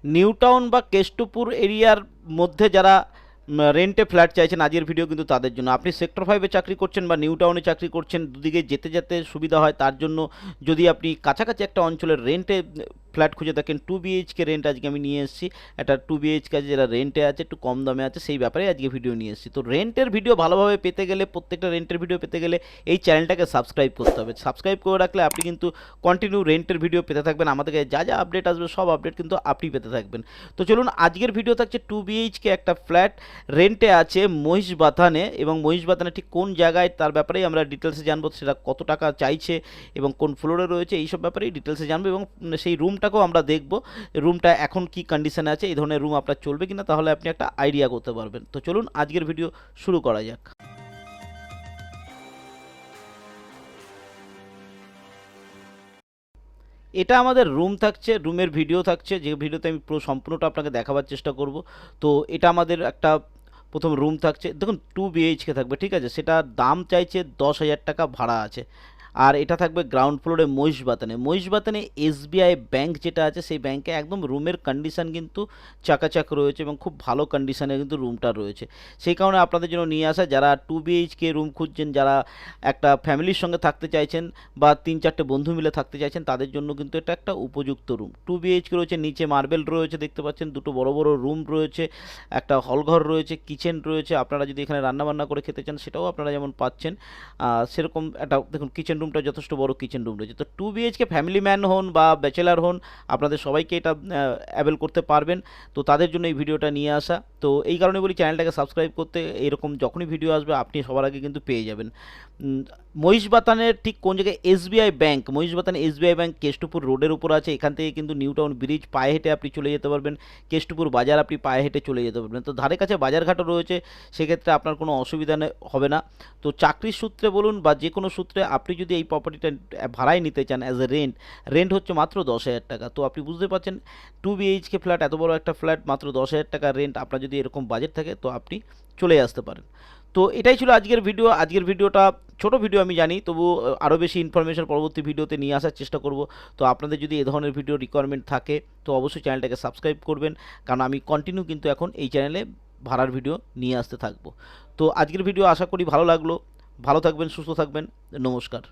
New town বা কেষ্টপুর এরিয়ার মধ্যে যারা রেন্টে ফ্ল্যাট চাইছেন, আজকের ভিডিও কিন্তু তাদের জন্য। আপনি সেক্টর 5-এ চাকরি করছেন বা নিউ টাউনে চাকরি করছেন, দুদিকে যেতে যেতে সুবিধা হয়, তার জন্য যদি আপনি কাছাকাছি একটা অঞ্চলের রেন্টে ফ্ল্যাট খুঁজে থাকেন, 2 BHK রেন্ট আজকে আমি নিয়ে এসেছি। একটা 2 BHK আছে যেটা রেন্টে আছে, একটু কম দামে আছে, সেই ব্যাপারে আজকে ভিডিও নিয়ে এসেছি। তো রেন্টের ভিডিও ভালোভাবে পেতে গেলে, প্রত্যেকটা রেন্টের ভিডিও পেতে গেলে এই চ্যানেলটাকে সাবস্ক্রাইব করতে হবে। সাবস্ক্রাইব করে রাখলে আপনি কিন্তু কন্টিনিউ রেন্টের ভিডিও পেতে থাকবেন। আমাদের কাছে যা যা আপডেট আসবে সব আপডেট কিন্তু আপনি পেতে থাকবেন। তো চলুন, আজকের ভিডিও থাকছে 2 BHK একটা ফ্ল্যাট রেন্টে আছে মহিষবাথানে, এবং মহিষবাথানে ঠিক কোন জায়গায় তার ব্যাপারেই আমরা ডিটেলসে জানবো। সেটা কত টাকা চাইছে এবং কোন ফ্লোরে রয়েছে, এইসব ব্যাপারেই ডিটেলসে জানবো, এবং সেই রুমটাকেও আমরা দেখব রুমটা এখন কি কন্ডিশনে আছে, এই ধরনের রুম আপনার চলবে কিনা, তাহলে আপনি একটা আইডিয়া করতে পারবেন। তো চলুন আজকের ভিডিও শুরু করা যাক। এটা আমাদের রুম থাকছে, রুমের ভিডিও থাকছে, যে ভিডিওতে আমি পুরো সম্পূর্ণটা আপনাকে দেখাবার চেষ্টা করব। তো এটা আমাদের একটা প্রথম রুম থাকছে, দেখুন 2 BHK থাকবে, ঠিক আছে। সেটা দাম চাইছে 10,000 টাকা, ভাড়া আছে। আর এটা থাকবে গ্রাউন্ড ফ্লোরে মহিষবাতানে। মহিষবাতানে SBI ব্যাংক যেটা আছে, সেই ব্যাংকে একদম রুমের কন্ডিশন কিন্তু চাকাচাক রয়েছে এবং খুব ভালো কন্ডিশনে কিন্তু রুমটা রয়েছে। সেই কারণে আপনাদের জন্য নিয়ে আসা, যারা 2 BHK রুম খুঁজছেন, যারা একটা ফ্যামিলির সঙ্গে থাকতে চাইছেন বা 3-4টে বন্ধু মিলে থাকতে চাইছেন, তাদের জন্য কিন্তু এটা একটা উপযুক্ত রুম। 2 BHK রয়েছে, নিচে মার্বেল রয়েছে, দেখতে পাচ্ছেন দুটো বড় বড় রুম রয়েছে, একটা হলঘর রয়েছে, কিচেন রয়েছে। আপনারা যদি এখানে রান্নাবান্না করে খেতে চান, সেটাও আপনারা যেমন পাচ্ছেন, সেরকম একটা দেখুন কিচেন রুমটা যথেষ্ট বড় কিচেন রুম রয়েছে। তো 2 BHK ফ্যামিলি ম্যান হন বা ব্যাচেলার হন, আপনাদের সবাইকে এটা অ্যাভেল করতে পারবেন। তো তাদের জন্য এই ভিডিওটা নিয়ে আসা। তো এই কারণে বলি চ্যানেলটাকে সাবস্ক্রাইব করতে, এরকম যখনই ভিডিও আসবে আপনি সবার আগে কিন্তু পেয়ে যাবেন। মহিষবাতানের ঠিক কোন জায়গায় SBI bank, Mahishbathan SBI bank Kestopur রোডের উপর আছে। এখান থেকে কিন্তু নিউ টাউন ব্রিজ পায়ে হেঁটে আপনি চলে যেতে পারবেন, কেষ্টপুর বাজার আপনি পায়ে হেঁটে চলে যেতে পারবেন। তো ধারে কাছে বাজারঘাটও রয়েছে, সেক্ষেত্রে আপনার কোনো অসুবিধা হবে না। তো চাকরির সূত্রে বলুন বা যে কোনো সূত্রে আপনি যদি এই প্রপার্টিটা ভাড়ায় নিতে চান অ্যাজ এ রেন্ট, রেন্ট হচ্ছে মাত্র 10,000 টাকা। তো আপনি বুঝতে পারছেন 2 BHK ফ্ল্যাট, এত বড় একটা ফ্ল্যাট, মাত্র 10,000 টাকা রেন্ট। আপনার যদি এরকম বাজেট থাকে তো আপনি চলে আসতে পারেন। তো এটাই ছিল আজকের ভিডিও। আজকের ভিডিওটা ছোট ভিডিও আমি জানি, তবু আরও বেশি ইনফরমেশন পরবর্তী ভিডিওতে নিয়ে আসার চেষ্টা করব। তো আপনাদের যদি এ ধরনের ভিডিও রিকোয়ারমেন্ট থাকে তো অবশ্যই চ্যানেলটাকে সাবস্ক্রাইব করবেন, কারণ আমি কন্টিনিউ কিন্তু এখন এই চ্যানেলে ভাড়ার ভিডিও নিয়ে আসতে থাকবো। তো আজকের ভিডিও আশা করি ভালো লাগলো। ভালো থাকবেন, সুস্থ থাকবেন, নমস্কার।